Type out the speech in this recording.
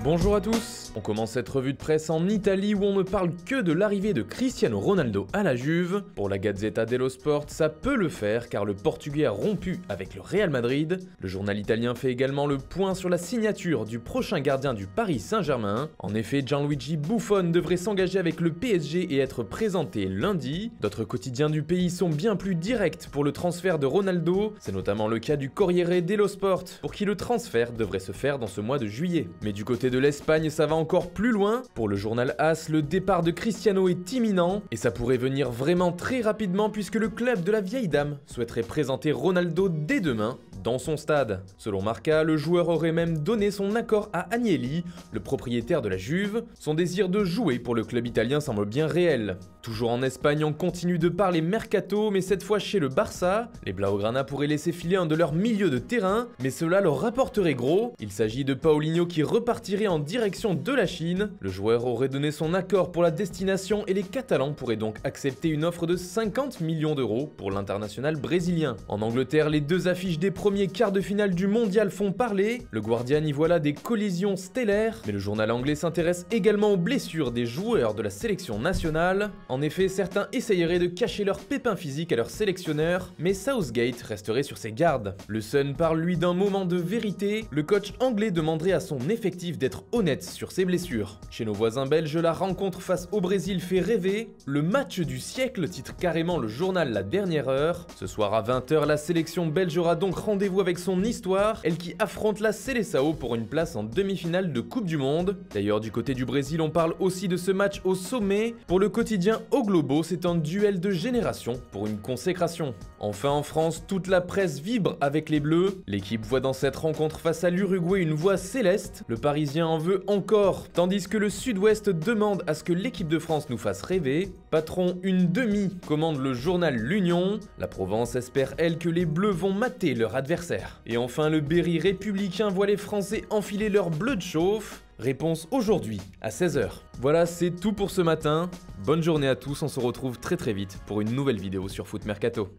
Bonjour à tous. On commence cette revue de presse en Italie où on ne parle que de l'arrivée de Cristiano Ronaldo à la Juve. Pour la Gazzetta dello Sport, ça peut le faire car le Portugais a rompu avec le Real Madrid. Le journal italien fait également le point sur la signature du prochain gardien du Paris Saint-Germain. En effet, Gianluigi Buffon devrait s'engager avec le PSG et être présenté lundi. D'autres quotidiens du pays sont bien plus directs pour le transfert de Ronaldo. C'est notamment le cas du Corriere dello Sport, pour qui le transfert devrait se faire dans ce mois de juillet. Mais du côté de l'Espagne, ça va encore plus loin. Pour le journal AS, le départ de Cristiano est imminent et ça pourrait venir vraiment très rapidement puisque le club de la vieille dame souhaiterait présenter Ronaldo dès demain dans son stade. Selon Marca, le joueur aurait même donné son accord à Agnelli, le propriétaire de la Juve. Son désir de jouer pour le club italien semble bien réel. Toujours en Espagne, on continue de parler mercato, mais cette fois chez le Barça. Les Blaugrana pourraient laisser filer un de leurs milieux de terrain, mais cela leur rapporterait gros. Il s'agit de Paulinho qui repartirait en direction de la Chine. Le joueur aurait donné son accord pour la destination et les Catalans pourraient donc accepter une offre de 50 millions d'euros pour l'international brésilien. En Angleterre, les deux affiches des premiers quarts de finale du mondial font parler. Le Guardian y voit là des collisions stellaires, mais le journal anglais s'intéresse également aux blessures des joueurs de la sélection nationale. En effet, certains essayeraient de cacher leurs pépins physiques à leur sélectionneur, mais Southgate resterait sur ses gardes. Le Sun parle lui d'un moment de vérité. Le coach anglais demanderait à son effectif d'être honnête sur ses blessures. Chez nos voisins belges, la rencontre face au Brésil fait rêver. Le match du siècle titre carrément le journal La Dernière Heure. Ce soir à 20 h, la sélection belge aura donc rendez-vous avec son histoire, elle qui affronte la Seleção pour une place en demi-finale de Coupe du Monde. D'ailleurs, du côté du Brésil, on parle aussi de ce match au sommet. Pour le quotidien O Globo, c'est un duel de génération pour une consécration. Enfin, en France, toute la presse vibre avec les Bleus. L'équipe voit dans cette rencontre face à l'Uruguay une voix céleste. Le Parisien en veut encore, tandis que le Sud-Ouest demande à ce que l'équipe de France nous fasse rêver. Patron une demi, commande le journal L'Union. La Provence espère, elle, que les Bleus vont mater leur adversaire. Et enfin, le Berry républicain voit les Français enfiler leur bleu de chauffe. Réponse aujourd'hui, à 16 h. Voilà, c'est tout pour ce matin. Bonne journée à tous, on se retrouve très vite pour une nouvelle vidéo sur Foot Mercato.